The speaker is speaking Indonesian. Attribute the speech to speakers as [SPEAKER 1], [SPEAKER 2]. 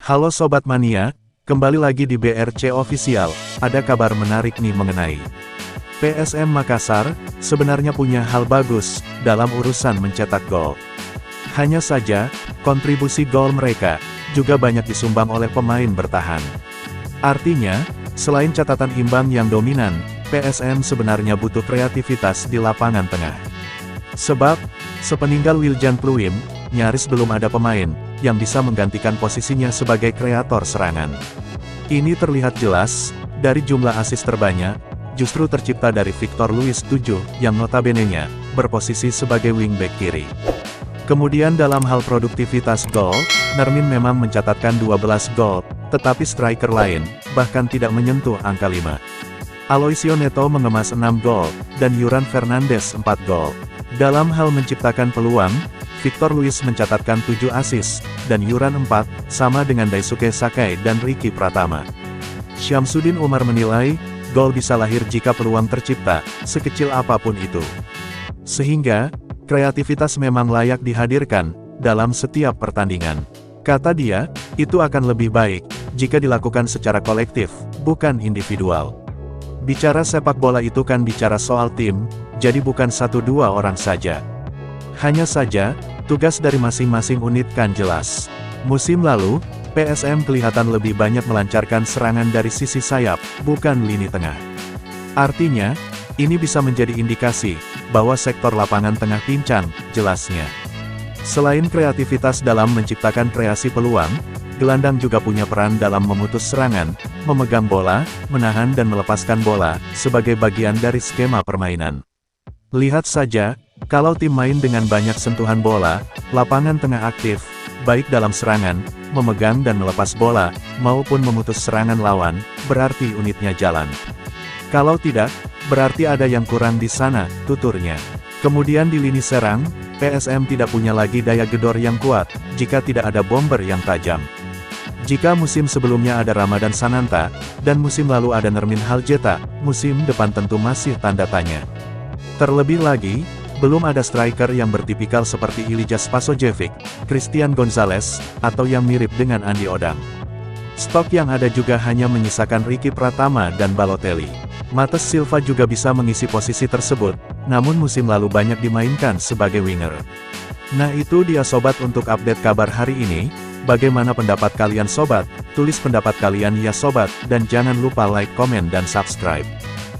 [SPEAKER 1] Halo Sobat Mania, kembali lagi di BRC Official, ada kabar menarik nih mengenai PSM Makassar, sebenarnya punya hal bagus, dalam urusan mencetak gol. Hanya saja, kontribusi gol mereka, juga banyak disumbang oleh pemain bertahan. Artinya, selain catatan imbang yang dominan, PSM sebenarnya butuh kreativitas di lapangan tengah. Sebab, sepeninggal Wiljan Pluim, nyaris belum ada pemain yang bisa menggantikan posisinya sebagai kreator serangan. Ini terlihat jelas, dari jumlah assist terbanyak, justru tercipta dari Victor Luis 7, yang notabene-nya, berposisi sebagai wingback kiri. Kemudian dalam hal produktivitas gol, Nermin memang mencatatkan 12 gol, tetapi striker lain, bahkan tidak menyentuh angka 5. Aloisio Neto mengemas 6 gol, dan Yuran Fernandes 4 gol. Dalam hal menciptakan peluang, Victor Luis mencatatkan 7 assist, dan Yuran 4, sama dengan Daisuke Sakai dan Ricky Pratama. Syamsuddin Umar menilai, gol bisa lahir jika peluang tercipta, sekecil apapun itu. Sehingga, kreativitas memang layak dihadirkan, dalam setiap pertandingan. Kata dia, itu akan lebih baik, jika dilakukan secara kolektif, bukan individual. Bicara sepak bola itu kan bicara soal tim, jadi bukan 1-2 orang saja. Hanya saja, tugas dari masing-masing unit kan jelas. Musim lalu, PSM kelihatan lebih banyak melancarkan serangan dari sisi sayap, bukan lini tengah. Artinya, ini bisa menjadi indikasi, bahwa sektor lapangan tengah pincang, jelasnya. Selain kreativitas dalam menciptakan kreasi peluang, gelandang juga punya peran dalam memutus serangan, memegang bola, menahan dan melepaskan bola, sebagai bagian dari skema permainan. Lihat saja, kalau tim main dengan banyak sentuhan bola, lapangan tengah aktif, baik dalam serangan, memegang dan melepas bola, maupun memutus serangan lawan, berarti unitnya jalan. Kalau tidak, berarti ada yang kurang di sana, tuturnya. Kemudian di lini serang, PSM tidak punya lagi daya gedor yang kuat, jika tidak ada bomber yang tajam. Jika musim sebelumnya ada Ramadan Sananta, dan musim lalu ada Nermin Haljeta, musim depan tentu masih tanda tanya. Terlebih lagi, belum ada striker yang bertipikal seperti Ilija Spasojevic, Christian Gonzalez, atau yang mirip dengan Andi Odang. Stok yang ada juga hanya menyisakan Ricky Pratama dan Balotelli. Matheus Silva juga bisa mengisi posisi tersebut, namun musim lalu banyak dimainkan sebagai winger. Nah itu dia sobat untuk update kabar hari ini. Bagaimana pendapat kalian sobat? Tulis pendapat kalian ya sobat, dan jangan lupa like, komen dan subscribe.